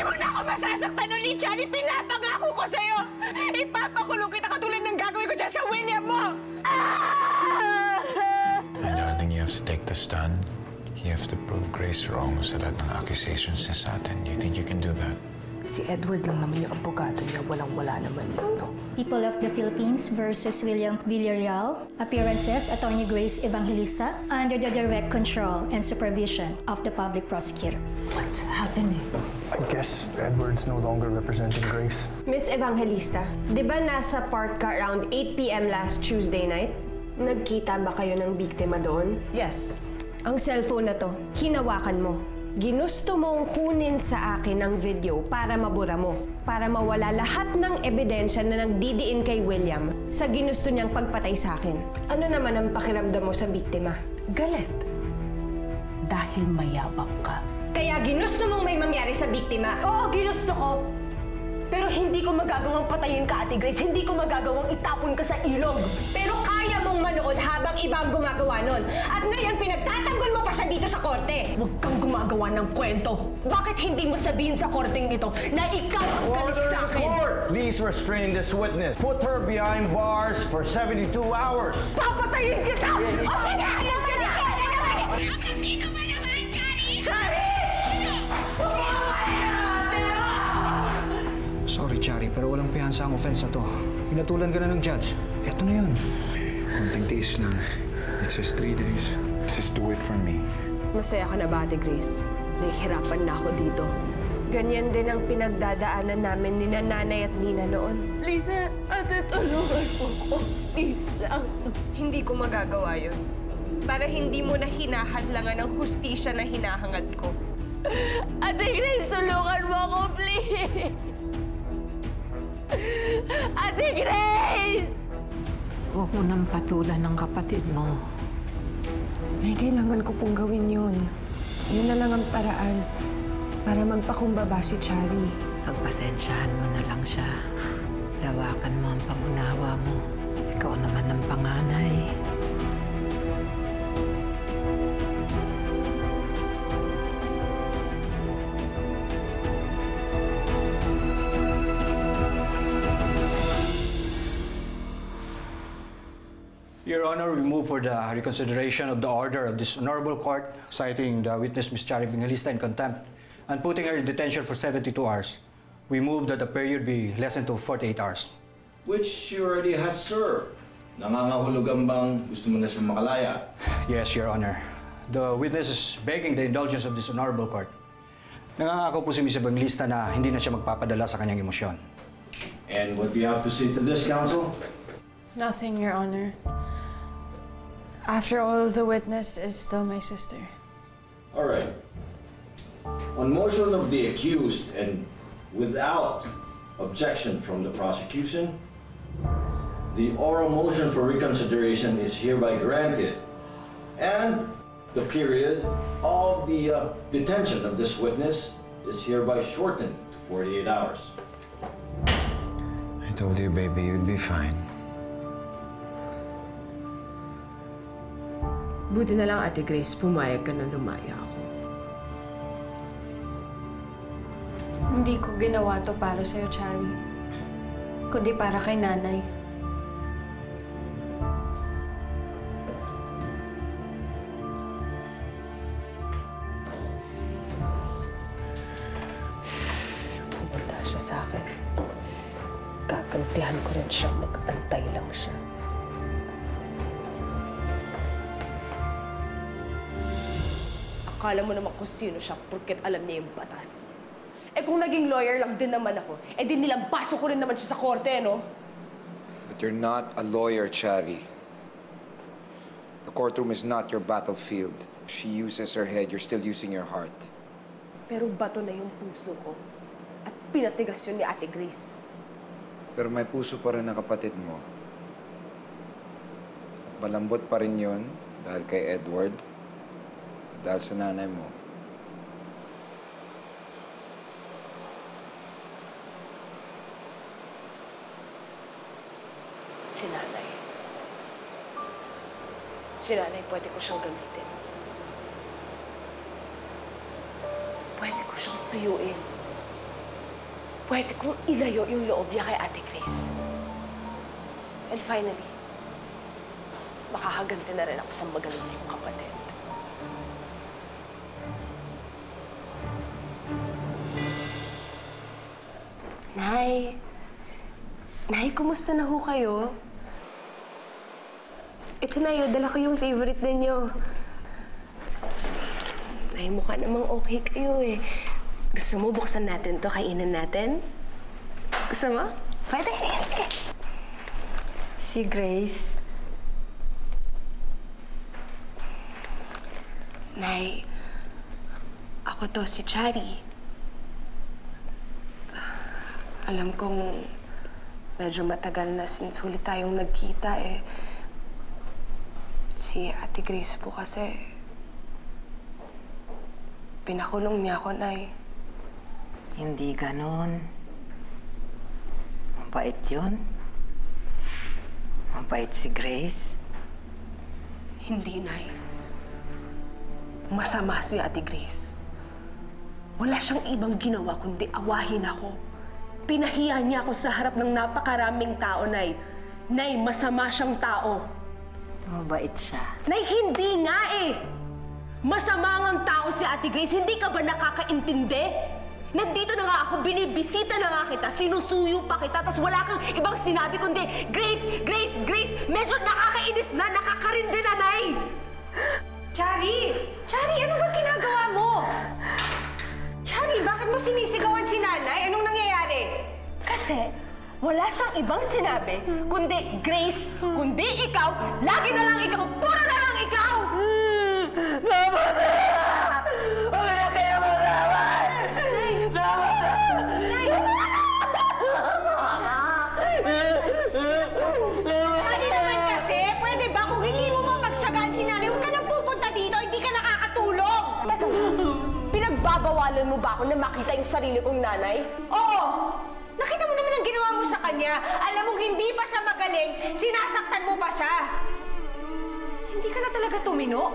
mo na ako masasaktan ulit, Johnny! Pinapangako ko sa'yo! Ipapakulong kita katulad ng gagawin ko dyan sa William mo! My darling, you have to take the stand. You have to prove Grace wrong sa lahat ng accusations niya sa atin. You think you can do that? Si Edward lang naman yung abogado niya. Walang-wala naman dito. People of the Philippines versus William Villarreal. Appearances, Attorney Grace Evangelista, under the direct control and supervision of the public prosecutor. What's happening? I guess Edward's no longer representing Grace. Miss Evangelista, di ba nasa park ka around 8 p.m. last Tuesday night? Nagkita ba kayo ng biktima doon? Yes. Ang cellphone na to, hinawakan mo. Ginusto mong kunin sa akin ang video para mabura mo. Para mawala lahat ng ebidensya na nagdidiin kay William sa ginusto niyang pagpatay sa akin. Ano naman ang pakiramdam mo sa biktima? Galit. Dahil mayabang ka. Kaya ginusto mong may mangyari sa biktima? Oo, ginusto ko. Pero hindi ko magagawang patayin ka, Ate Grace. Hindi ko magagawang itapon ka sa ilog. Pero kaya mong manood habang iba ang gumagawa nun. At ngayon, pinagtatanggol mo pa siya dito sa korte. Huwag kang gumagawa ng kwento. Bakit hindi mo sabihin sa korteng ito na ikaw ang galit sa akin? Please restrain this witness. Put her behind bars for 72 hours. Papatayin kita! Okay na! Alam mo na! Hanggang dito ba naman, Johnny? Chari! Sorry, Chari, pero walang piyansa ang offense na to. Pinatulan ka na ng judge. Eto na yun. Konting tiis lang. It's just 3 days. Just do it for me. Masaya ka na ba, Ate Grace? Nahihirapan na ako dito. Ganyan din ang pinagdadaanan namin ni Nanay at Nina noon. Please, Ate, tulungan mo ko. Please lang. Hindi ko magagawa yun. Para hindi mo na hinahadlangan ang hustisya na hinahangad ko. Ate Grace, tulungan mo ako, please! Ate Grace! Huwag mo nang patulan ng kapatid mo. May kailangan ko pong gawin yun. Yun na lang ang paraan para magpakumbaba si Chari. Pagpasensyahan mo na lang siya. Lawakan mo ang pag-unawa mo. Ikaw naman ang panganay. Your Honor, we move for the reconsideration of the order of this honorable court, citing the witness, Ms. Chari Evangelista, in contempt, and putting her in detention for 72 hours. We move that the period be lessened to 48 hours. Which she already has served. Nangangahulugan bang gusto mo na siyang makalaya? Yes, Your Honor. The witness is begging the indulgence of this honorable court. Nangangako po si Ms. Evangelista na hindi na siya magpapadala sa kanyang emosyon. And what do you have to say to this, counsel? Nothing, Your Honor. After all, the witness is still my sister. All right. On motion of the accused and without objection from the prosecution, the oral motion for reconsideration is hereby granted, and the period of the detention of this witness is hereby shortened to 48 hours. I told you, baby, you'd be fine. Buti na lang, Ate Grace, pumayag ka na lumaya ako. Hindi ko ginawa to para sa'yo, Chari. Kundi para kay Nanay. Pumunta siya sa akin. Gagantihan ko rin siya. Mag-antay lang siya. Akala mo naman kung sino siya porket alam niya yung batas. Eh kung naging lawyer lang din naman ako, eh di nilabaso ko rin naman siya sa korte, no? But you're not a lawyer, Chari. The courtroom is not your battlefield. If she uses her head, you're still using your heart. Pero bato na yung puso ko. At pinatigas yun ni Ate Grace. Pero may puso pa rin ang kapatid mo. At malambot pa rin yun dahil kay Edward. Dahil sa nanay mo. Si Nanay. Si Nanay, pwede ko siyang gamitin. Pwede ko siyang suyuin. pwede kong ilayo yung loob niya kay Ate Grace. And finally, makakaganti na rin ako sa magaling niyong kapatid. Nay! Nay, kumusta na ho kayo? Ito na yun, dala ko yung favorite ninyo. Nay, mukha namang okay kayo eh. Gusto mo buksan natin to, kainin natin? Gusto mo? Pwede, sige. Si Grace. Nay, ako to si Chari. Alam kong medyo matagal na since huli tayong nagkita eh. Si Ate Grace po kasi pinakulong niya ako, Nay. Hindi ganon. Mabait yun. Mabait si Grace. Hindi, Nay. Masama si Ate Grace. Wala siyang ibang ginawa kundi awahin ako. Pinahiya niya ako sa harap ng napakaraming tao, Nay. Nay, masama siyang tao. Mabait siya. Nay, hindi nga eh! Masama ngang tao si Ate Grace, hindi ka ba nakakaintindi? Nandito na nga ako, binibisita na nga kita, sinusuyo pa kita, tapos wala kang ibang sinabi kundi, Grace, Grace, Grace! Medyo nakakainis na, nakakarindi na, Nay! Chari! Chari, ano ba ginagawa mo? Chari, bakit mo sinisigawan si nanay? Anong nangyayari? Kasi wala siyang ibang sinabi, kundi Grace, kundi ikaw, lagi na lang ikaw, puro na lang ikaw! Tama na! Huwag na kayo mag-away! Tama na! Chari naman kasi, pwede ba kung hindi mo mapagtsagaan si nanay, huwag ka nang pupunta dito, hindi ka nakakatulong! Teka lang, pinagbabawalan mo ba ako na makita yung sarili kong nanay? Oo! Nakita mo naman ang ginawa mo sa kanya. Alam mong hindi pa siya magaling, sinasaktan mo pa siya. Hindi ka na talaga tumino?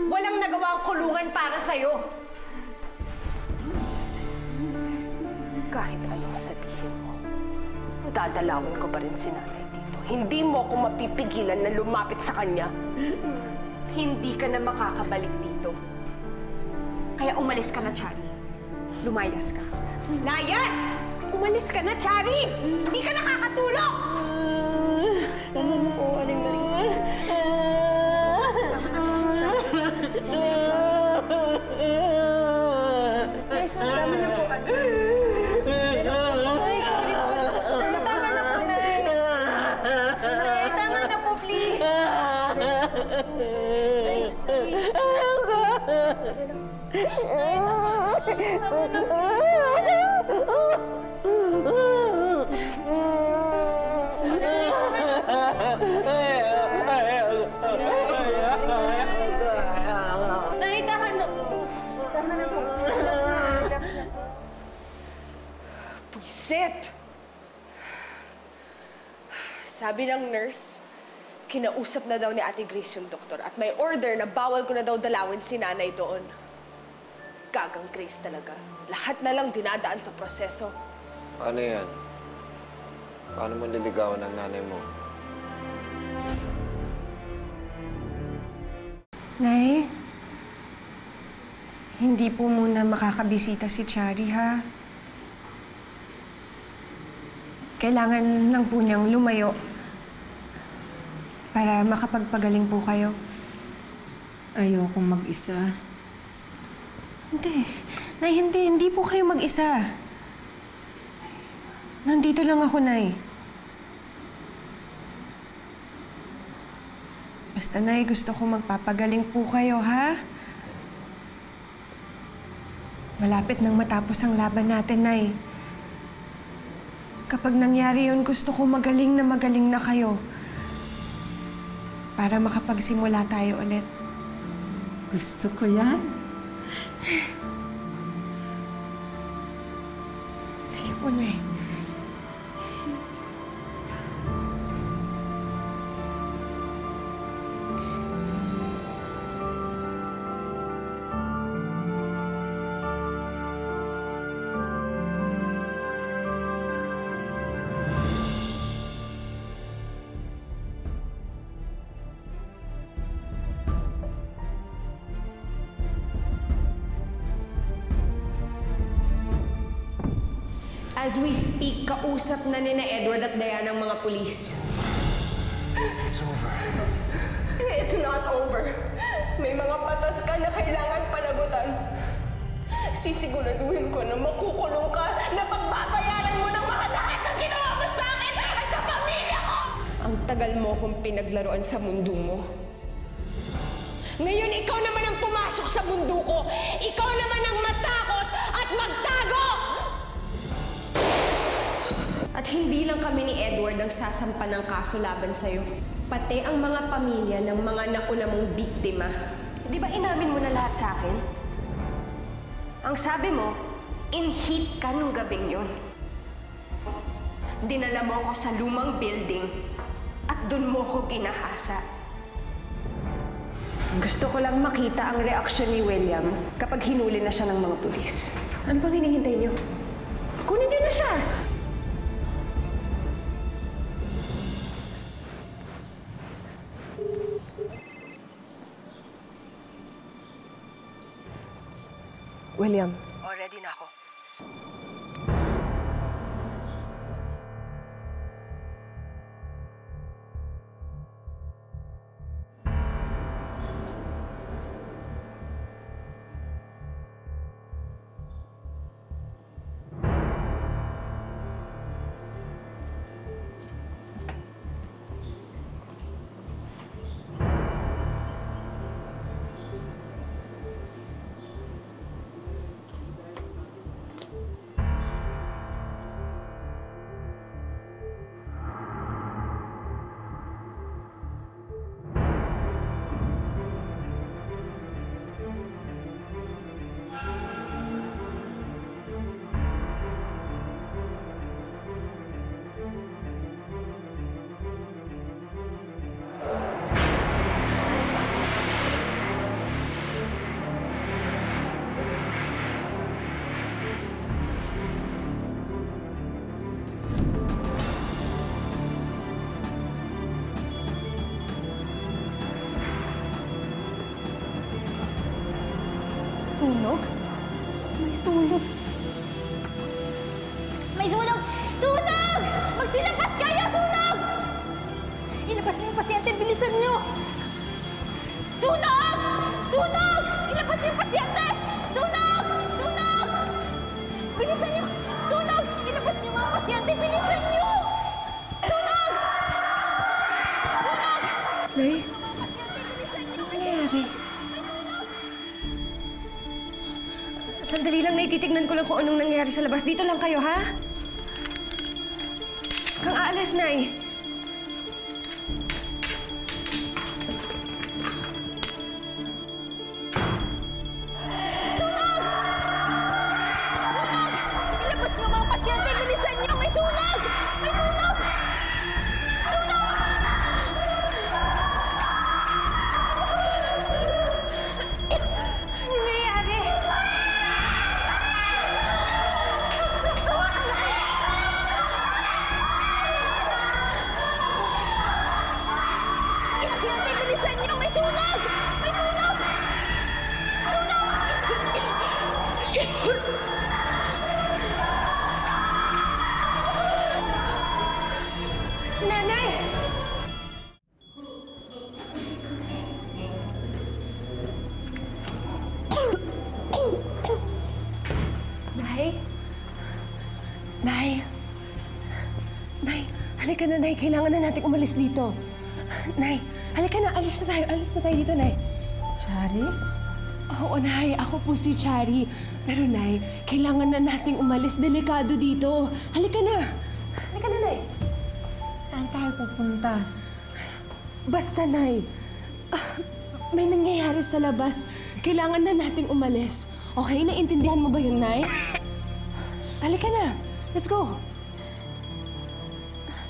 Walang nagawa ang kulungan para sa'yo. Kahit anong sabihin mo, dadalawin ko pa rin si nanay dito. Hindi mo ako mapipigilan na lumapit sa kanya. Hindi ka na makakabalik dito. Kaya umalis ka na, Chari. Lumayas ka. Layas! Umalis ka na, Chari! Hindi ka nakakatulong! Tama na po, Aling Marisa. Ay, sorry. Tama na po. Ay, sorry po. Tama na po, Nay. Nay, tama na po, please. Ay, sorry. Tama na po. Nay, tahan na po. Tama na po. Puisit! Sabi ng nurse, kinausap na daw ni Ate Grace yung doktor at may order na bawal ko na daw dalawin si nanay doon. Gagang Grace talaga. Lahat na lang dinadaan sa proseso. Paano yan? Paano mo liligawan ang nanay mo? Nay, hindi po muna makakabisita si Chari, ha? Kailangan lang po niyang lumayo para makapagpagaling po kayo. Ayokong mag-isa. Hindi. Nay, hindi po kayo mag-isa. Nandito lang ako, Nay. Basta, Nay, gusto ko magpapagaling po kayo, ha? Malapit nang matapos ang laban natin, Nay. Kapag nangyari yun, gusto ko magaling na kayo. Para makapagsimula tayo ulit. Gusto ko yan. Sige po, Nay. As we speak, kausap na ni Edward at Diana ang mga pulis. It's over. It's not over. May mga batas ka na kailangan panagutan. Sisiguraduhin ko na makukulong ka, na pagbabayaran mo ng mga lahat ng ginawa mo sa akin at sa pamilya ko! Ang tagal mo kong pinaglaruan sa mundo mo. Ngayon, ikaw naman ang pumasok sa mundo ko. Ikaw naman ang matakot at magtago! At hindi lang kami ni Edward ang sasampa ng kaso laban sa'yo. Pati ang mga pamilya ng mga nauna mong biktima. Di ba inamin mo na lahat sa akin? Ang sabi mo, in-hit ka nung gabing yun. Dinala mo ko sa lumang building at dun mo ko ginahasa. Gusto ko lang makita ang reaksyon ni William kapag hinuli na siya ng mga pulis. Ano bang hinihintay niyo? Kunin niyo na siya! William. Ready na ako. Sunog? May sunog. May sunog! Sunog! Magsilabas kayo! Sunog! Ilabas niyo yung pasyente. Bilisan niyo! Sunog! Sunog! Ilabas niyo yung pasyente! Sunog! Sunog! Bilisan niyo! Sunog! Ilabas niyo yung mga pasyente! Bilisan niyo! Sunog! Sunog! Nay? Ano nangyayari? Sandali lang, Nay. Titignan ko lang kung anong nangyayari sa labas. Dito lang kayo, ha? Kang aalis, Nay. Sunog! Sunog! Ilabas niyo mga pasyente! Bilisan niyo! May sunog! May sunog! Sunog! Ano nangyayari? Pasyente, bilisan niyo! May sunog! May sunog! Sunog! Si Nanay! Nay? Nay? Nay, halika na, Nay. Kailangan na natin umalis dito. Nay, halika na. Alis na tayo. Alis na tayo dito, Nay. Chari? Oo, Nay. Ako po si Chari. Pero, Nay, kailangan na nating umalis. Delikado dito. Halika na. Halika na, Nay. Saan tayo pupunta? Basta, Nay. May nangyayari sa labas. Kailangan na nating umalis. Okay? Naintindihan mo ba yun, Nay? Halika na. Let's go.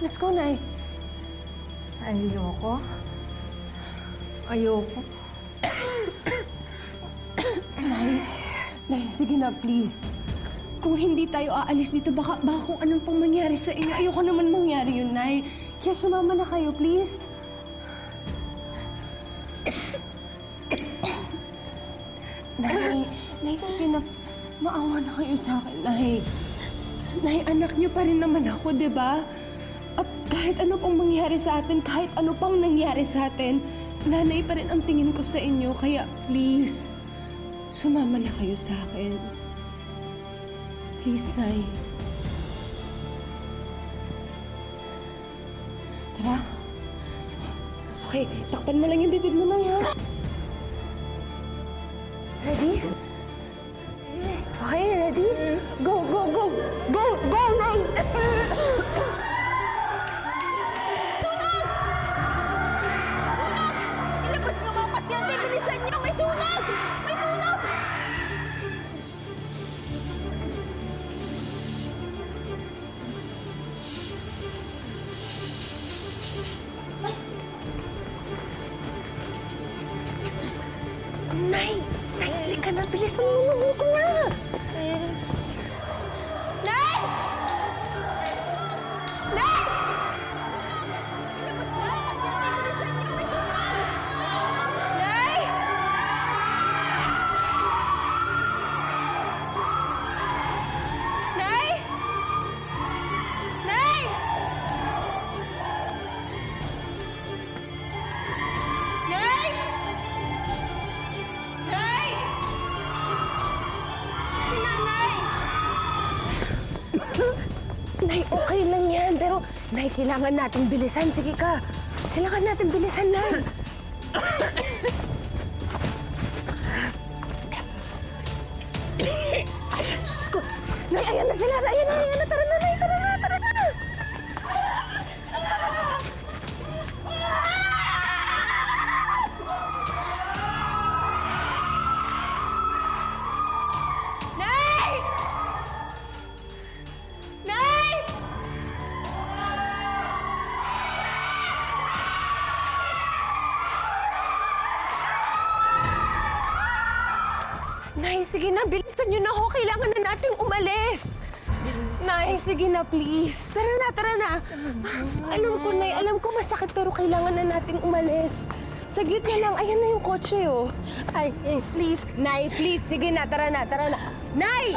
Let's go, Nay. Ayoko. Ayoko. Nay, sige na, please. Kung hindi tayo aalis dito, baka kung anong pang mangyari sa inyo. Ayoko naman mangyari yun, Nay. Kaya sumama na kayo, please. Nay, sige na. Maawa na kayo sa akin, Nay. Nay, anak niyo pa rin naman ako, di ba? At kahit ano pang mangyari sa atin, kahit ano pang nangyari sa atin, nanay pa rin ang tingin ko sa inyo. Kaya please, sumama na kayo sa akin. Please, Nay. Tara. Okay, takpan mo lang yung bibig mo, Nay, ha? Ready? Okay, ready? Go, go, go! Go, go, Nay! Sunog! Sunog! Ilabas niyo mga pasyente! Bilisan niyo! May sunog! May sunog! Nay! Nay, halika na! Bilis na mo ko na! Nay! Nay! Ilabas niyo mga pasyente! Bilisan niyo! May sunog! Nay! Nay! Nay! Nay! Nay! Si Nanay! Nay, okay lang yan. Pero, Nay, kailangan natin bilisan. Sige ka. Kailangan natin bilisan, Nay. Ay, Diyos ko. Nay, ayan na sila. Ayan na. Tara na, Nay. Tara na. Nay! Nay! Nay, sige na. Bilisan niyo na ako. Kailangan na nating umalis. Nay, sige na, please. Tara na. Alam ko, Nay. Alam ko masakit, pero kailangan na nating umalis. Saglit na lang. Ayan na yung kotse, oh. Ay, please. Nay, please. Sige na. Tara na. Nay!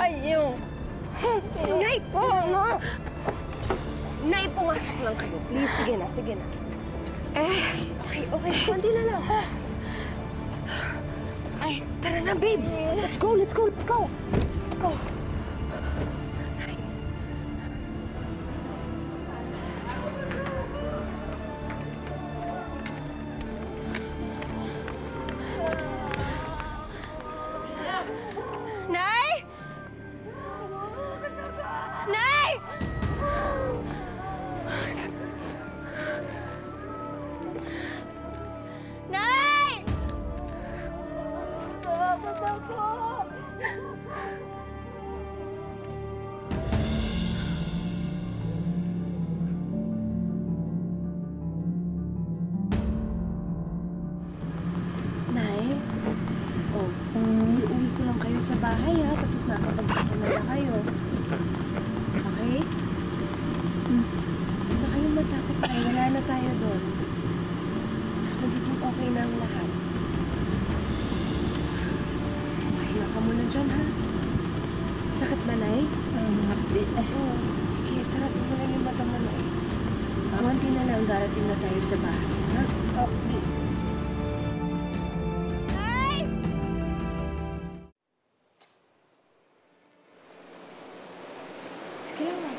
Nay, Nay, pumasok lang kayo. Please, sige na. Okay. Konti na lang. Ay, tara na, babe. Let's go. Nay! Nay! Nay! Nay? Iuwi ko lang kayo sa bahay, ha? Tapos makapagpahinga na kayo. Okay? Huwag na kayong matakot, Nay. Wala na tayo doon. Mas magiging okay na ang lahat. Pahinga ka muna dyan, ha? Sakit ba, Nay? Oo. Sige, sarap mo lang yung mata mo, Nay. Konti na lang, darating na tayo sa bahay, ha? Okay. Sige lang, Nay.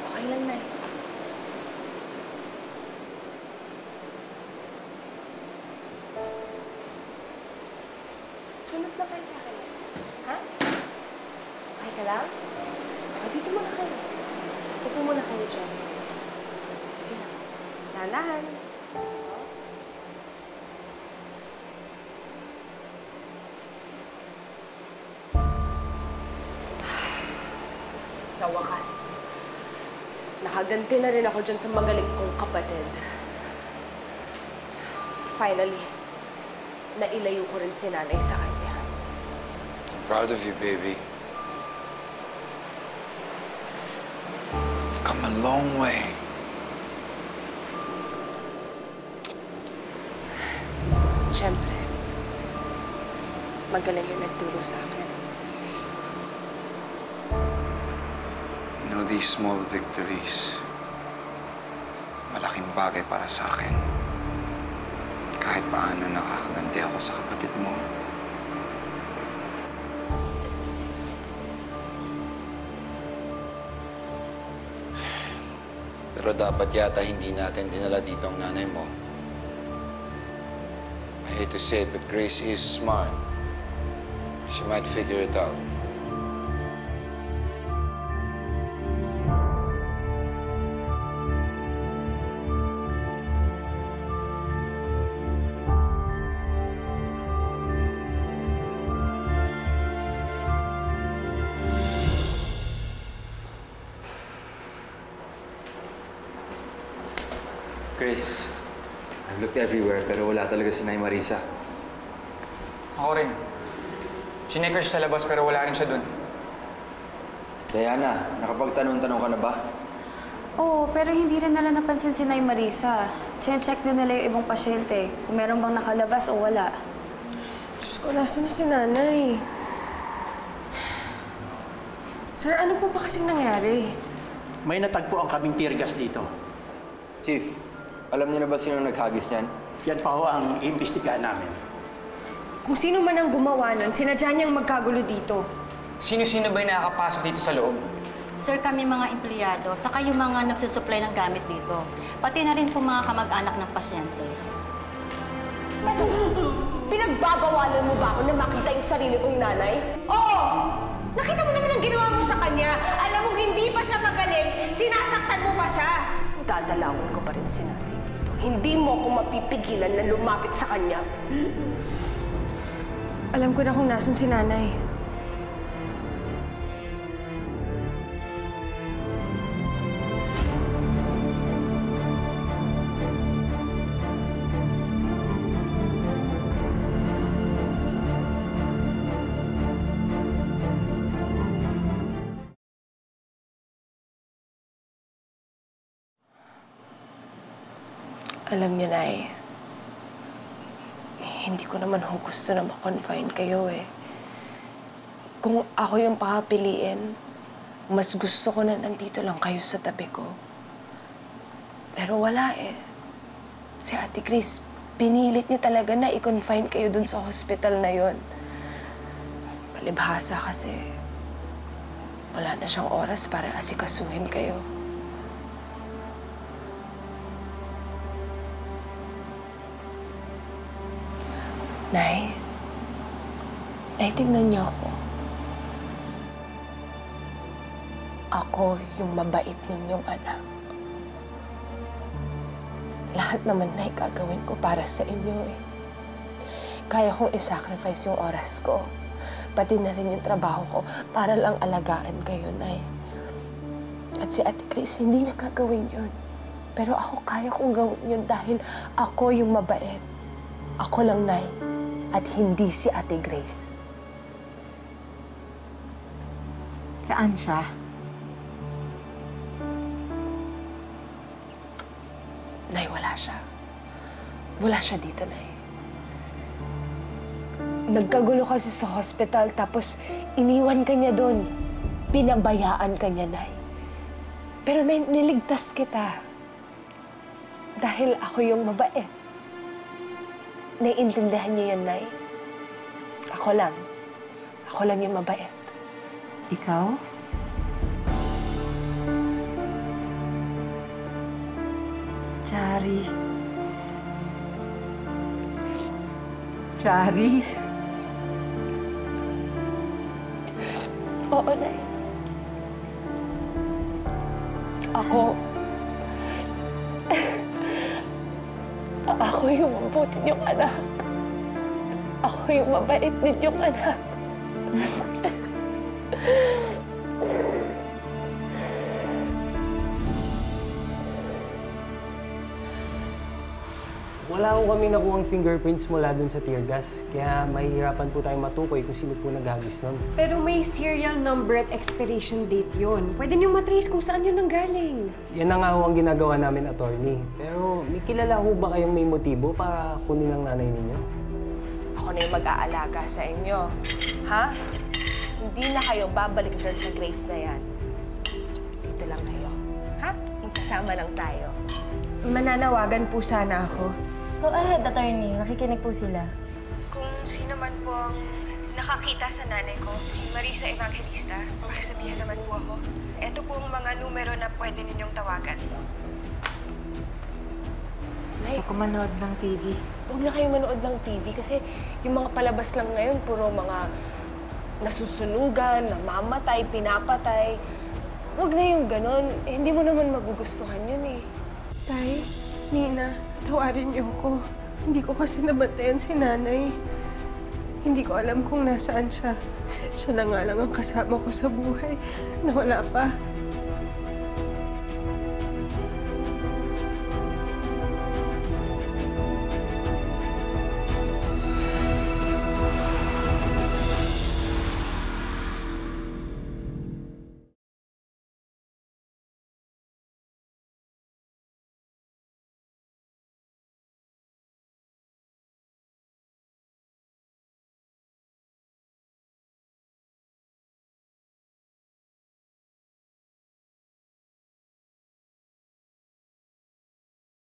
Okay lang, Nay. Sunod na kayo sa akin, Nay. Ha? Okay ka lang? O, dito muna kayo. Upo muna kayo dyan. Sige lang. Dahan-dahan. Sa wakas, nakaganti na rin ako dyan sa magaling kong kapatid. Finally, nailayo ko rin si Nanay sa kanya. Proud of you, baby. You've come a long way. Siyempre, magaling yung nagturo sa akin. these small victories, malaking bagay para sa akin. Kahit paano nakakaganti ako sa kapatid mo. Pero dapat yata hindi natin dinala dito ang nanay mo. I hate to say it, but Grace is smart. She might figure it out. Grace, I've looked everywhere pero wala talaga si Nay Marisa. Ako rin. Chinek siya sa labas pero wala rin siya dun. Diana, nakapagtanong-tanong ka na ba? Oo, pero hindi rin nila napansin si Nay Marisa. Check din nila yung ibang pasyente. Kung meron bang nakalabas o wala. Diyos ko, nasa na si nanay? Sir, ano po ba kasing nangyari? May natagpo ang kaming tear gas dito. Chief, alam niyo na ba sino naghagis niyan? Yan pa ho ang iimbestigahan namin. Kung sino man ang gumawa nun, sinadya niyang magkagulo dito. Sino-sino ba yung nakakapasok dito sa loob? Sir, kami mga empleyado, saka yung mga nagsusupply ng gamit dito. Pati na rin po mga kamag-anak ng pasyente. Pinagbabawalan mo ba ako na makita yung sarili kong nanay? Oo! Nakita mo naman ang ginawa mo sa kanya. Alam mo, hindi pa siya magaling. Sinasaktan mo pa siya. Dadalawin ko pa rin si nanay dito. Hindi mo ako mapipigilan na lumapit sa kanya. Alam ko na kung nasan si nanay. Alam niyo, Nay, hindi ko naman gusto na ma-confine kayo eh. Kung ako yung papiliin, mas gusto ko na nandito lang kayo sa tabi ko. Pero wala eh. Si Ate Grace, pinilit niya talaga na i-confine kayo dun sa hospital na yon. Palibhasa kasi wala na siyang oras para asikasuhin kayo. Nay, tingnan niyo ako. Ako yung mabait ninyong anak. Lahat naman na gagawin ko para sa inyo eh. Kaya kong isacrifice yung oras ko, pati na rin yung trabaho ko para lang alagaan kayo, Nay. At si Ate Grace, hindi niya gagawin yun. Pero ako kaya kong gawin yun dahil ako yung mabait. Ako lang, Nay. At hindi si Ate Grace. Saan siya? Nay, wala siya. Wala siya dito, Nay. Nagkagulo kasi sa hospital, tapos iniwan ka niya doon. Pinabayaan ka niya, Nay. Pero Nay, niligtas kita. Dahil ako yung mabait. Naiintindihan niyo yun, Nay? Ako lang. Ako lang yung mabait. Ikaw? Chari. Chari? Oo, Nay. Ako yung mabuti niyong anak. Ako yung mabait ninyong anak. Wala ko kami nakuhang fingerprints mula dun sa tear gas. Kaya mahihirapan po tayong matukoy kung sino po naghagis nun. Pero may serial number at expiration date yun. Pwede niyong matrace kung saan yun nanggaling. Yan na nga ho ang ginagawa namin, attorney. Pero may kilala ho ba kayong may motibo para kunin ang nanay ninyo? Ako na yung mag-aalaga sa inyo. Ha? Hindi na kayo babalik dyan sa Grace na yan. Dito magkasama lang tayo. Mananawagan po sana ako. Go ahead, attorney. Nakikinig po sila. Kung sino man po ang nakakita sa nanay ko, si Marisa Evangelista, pakisabihan naman po ako. Ito po ang mga numero na pwede ninyong tawagan. Gusto ko manood ng TV. Huwag na kayong manood ng TV kasi yung mga palabas lang ngayon, puro mga nasusunugan, namamatay, pinapatay. Huwag na yung ganon. Eh, hindi mo naman magugustuhan yun eh. Tay, Nina, tawarin niyo ako. Hindi ko kasi nabantayan si nanay. Hindi ko alam kung nasaan siya. Siya na nga lang ang kasama ko sa buhay. Nawala pa.